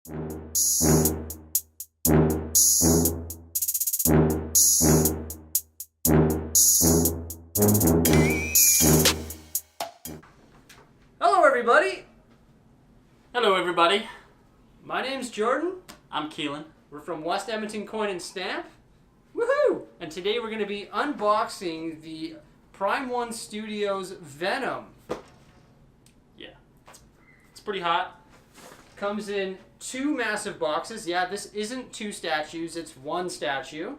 Hello everybody! Hello everybody. My name's Jordan. I'm Kealan. We're from West Edmonton Coin Stamp. Woohoo! And today we're going to be unboxing the Prime One Studios Venom. Yeah, it's pretty hot. Comes in 2 massive boxes. Yeah, this isn't 2 statues, it's 1 statue.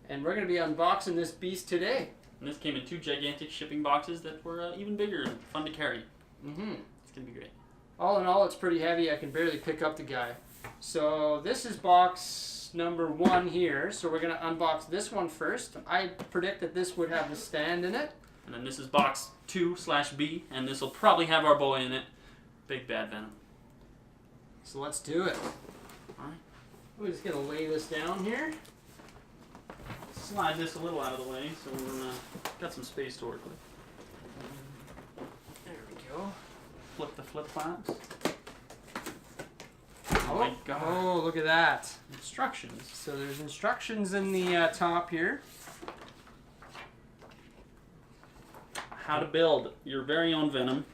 And we're going to be unboxing this beast today. And this came in 2 gigantic shipping boxes that were even bigger and fun to carry. It's going to be great. All in all, it's pretty heavy. I can barely pick up the guy. So this is box number 1 here. So we're going to unbox this one first. I predict that this would have the stand in it. And then this is box 2/B, and this will probably have our boy in it, Big Bad Venom. So let's do it. All right. We're just going to lay this down here. Slide this a little out of the way so we're got some space to work with. There we go. Flip the flip flaps. Oh my God. Oh, look at that. Instructions. So there's instructions in the top here. How to build your very own Venom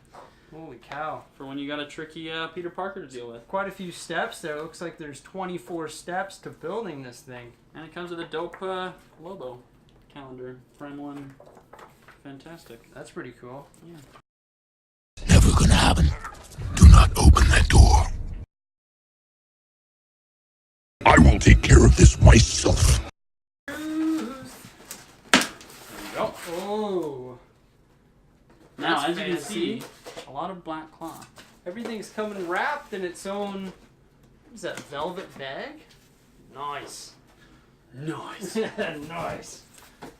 Holy cow. for when you got a tricky Peter Parker to deal with. Quite a few steps there. Looks like there's 24 steps to building this thing. And it comes with a dope logo calendar. Prime One. Fantastic. That's pretty cool. Yeah. Never gonna happen. Do not open that door. I will take care of this myself. There we go. Oh. Now, That's as you can fancy. see, a lot of black cloth. Everything's coming wrapped in its own, what is that, velvet bag? Nice. Nice. Nice.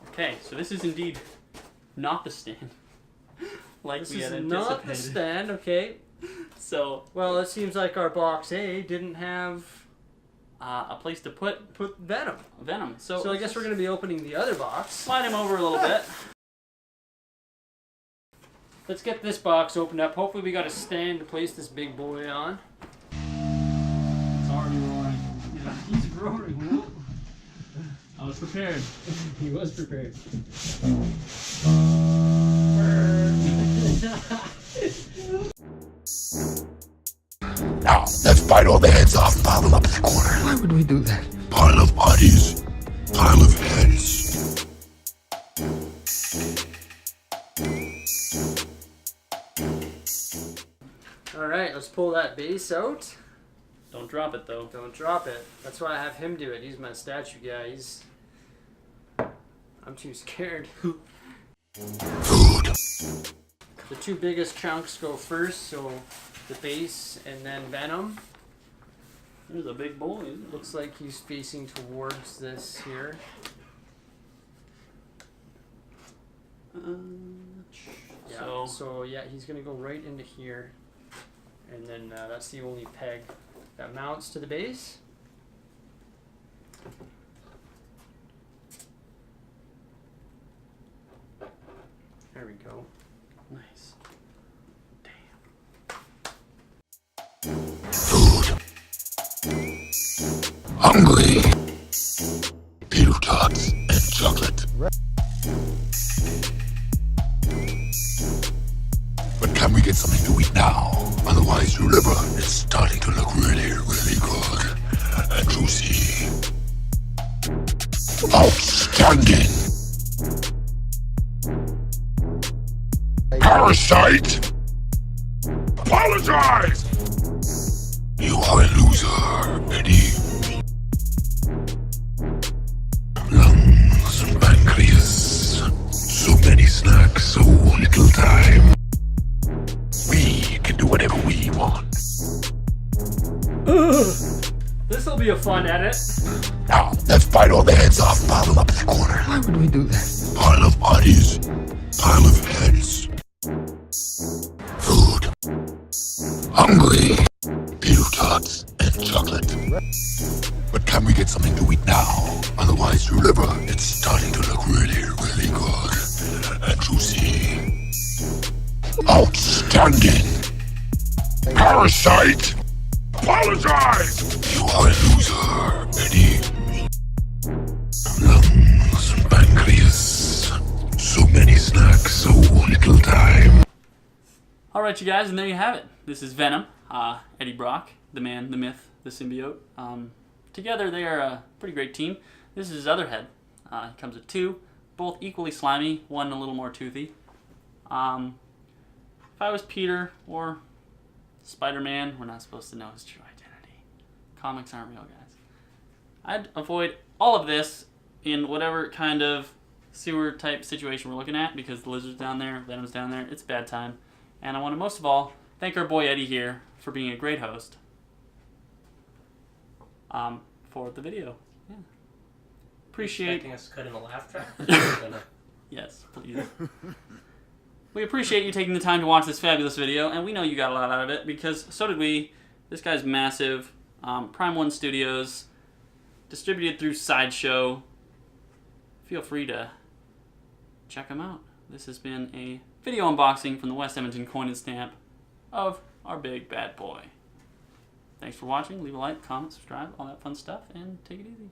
Okay, so this is indeed not the stand. Like This we had is anticipated. not the stand, okay. So, Well, it seems like our box A didn't have a place to put Venom. Venom. So So I guess we're going to be opening the other box. slide him over a little bit. Let's get this box opened up. Hopefully we got a stand to place this big boy on. It's already roaring. Yeah, he's roaring. I was prepared. He was prepared. Now, let's bite all the heads off and pile them up in the corner. Why would we do that? Pile of bodies. Pile of heads. Alright, let's pull that base out. Don't drop it though. Don't drop it. That's why I have him do it. He's my statue guy. I'm too scared. Food. The 2 biggest chunks go first, so the base and then Venom. There's a big boy. Isn't it? Looks like he's facing towards this here. Yeah, so yeah, he's gonna go right into here. And then that's the only peg that mounts to the base. There we go. Nice. Food. Hungry. Potato tots and chocolate. But can we get something to eat now? Otherwise, your liver is starting to look really, really good and juicy. Outstanding. Parasite! Apologize! You are a loser, Eddie. Lungs, pancreas, so many snacks, so little time. We can do whatever we want. This'll be a fun edit. Now, let's bite all the heads off and pile them up in the corner. Why would we do that? Pile of bodies. Pile of heads. Food. Hungry. Potato tots and chocolate. But can we get something to eat now? Otherwise, your liver, it's starting to look really, really good and juicy. Outstanding. Parasite. apologize! You are a loser, Eddie. Lungs, pancreas. So many snacks, so little time. Alright, you guys, and there you have it. This is Venom, Eddie Brock, the man, the myth, the symbiote. Together they are a pretty great team. This is his other head. It comes with two, both equally slimy, one a little more toothy. If I was Peter or Spider-Man, we're not supposed to know his true identity. Comics aren't real, guys. I'd avoid all of this in whatever kind of sewer type situation we're looking at, because the lizard's down there, Venom's down there, it's bad time. And I want to most of all thank our boy Eddie here for being a great host for the video. Yeah. Appreciate. Expecting us to cut in a laugh track? Yes, please. We appreciate you taking the time to watch this fabulous video, and we know you got a lot out of it, because so did we. This guy's massive. Prime 1 Studios, distributed through Sideshow. Feel free to check him out. This has been a video unboxing from the West Edmonton Coin Stamp of our big bad boy. Thanks for watching. Leave a like, comment, subscribe, all that fun stuff, and take it easy.